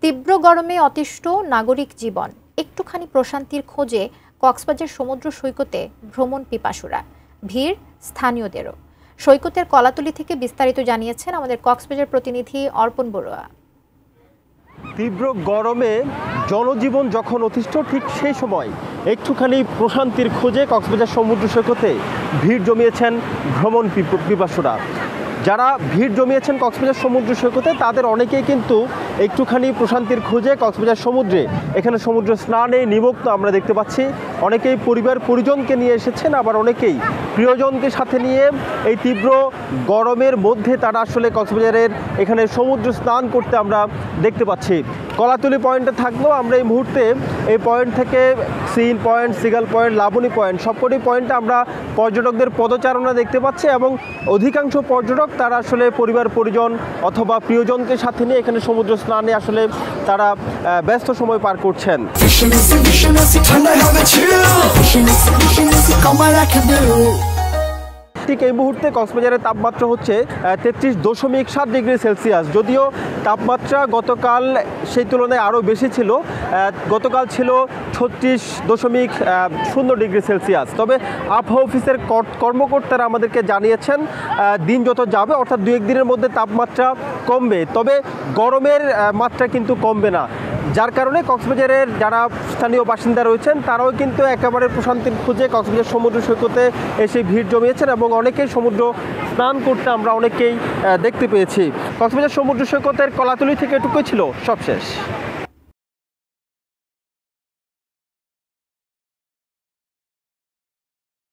তীব্র গরমে অতিষ্ঠ নাগরিক জীবন, একটুখানি প্রশান্তির খোঁজে কক্সবাজার সমুদ্র সৈকতে ভ্রমণ পিপাসুরা, ভিড় স্থানীয়দেরও। সৈকতের কলাতলি থেকে বিস্তারিত জানিয়েছেন আমাদের কক্সবাজার প্রতিনিধি অর্পণ বড়ুয়া। তীব্র গরমে জনজীবন যখন অতিষ্ঠ, ঠিক সেই সময় একটুখানি প্রশান্তির খোঁজে কক্সবাজার সমুদ্র সৈকতে ভিড় জমিয়েছেন ভ্রমণ পিপাসুরা। যারা ভিড় জমিয়েছেন কক্সবাজার সমুদ্র সৈকতে তাদের অনেকেই কিন্তু একটুখানি প্রশান্তির খোঁজে কক্সবাজার সমুদ্রে এখানে সমুদ্র স্নানে নিমগ্ন আমরা দেখতে পাচ্ছি। অনেকেই পরিবার পরিজনকে নিয়ে এসেছেন, আবার অনেকেই প্রিয়জনকে সাথে নিয়ে এই তীব্র গরমের মধ্যে তারা আসলে কক্সবাজারের এখানে সমুদ্র স্নান করতে আমরা দেখতে পাচ্ছি। কলাতলি পয়েন্টে থাকলেও আমরা এই মুহূর্তে এই পয়েন্ট থেকে সিন point, seagull point, Laboni point সবকটি পয়েন্টে আমরা পর্যটকদের পদচারণা দেখতে পাচ্ছি এবং অধিকাংশ পর্যটক তারা আসলে পরিবার পরিজন অথবা প্রিয়জনকে সাথে নিয়ে এখানে সমুদ্র স্নানে আসলে তারা ব্যস্ত সময় পার করছেন। ঠিক এই মুহূর্তে কক্সবাজারের তাপমাত্রা হচ্ছে 33.7 ডিগ্রি সেলসিয়াস। যদিও তাপমাত্রা গতকাল সেই তুলনায় আরও বেশি ছিল, গতকাল ছিল 36.0 ডিগ্রি সেলসিয়াস। তবে আবহাওয়া অফিসের কর্মকর্তারা আমাদেরকে জানিয়েছেন দিন যত যাবে অর্থাৎ 2-1 দিনের মধ্যে তাপমাত্রা কমবে, তবে গরমের মাত্রা কিন্তু কমবে না। যার কারণে কক্সবাজারের যারা স্থানীয় বাসিন্দা রয়েছেন তারাও কিন্তু একেবারে প্রশান্তির খুঁজে কক্সবাজার সমুদ্র সৈকতে এসে ভিড় জমিয়েছেন এবং অনেকেই সমুদ্র স্নান করতে আমরা অনেকেই দেখতে পেয়েছি। কক্সবাজার সমুদ্র সৈকতের কলাতলি থেকে এটুকুই ছিল, সবশেষ।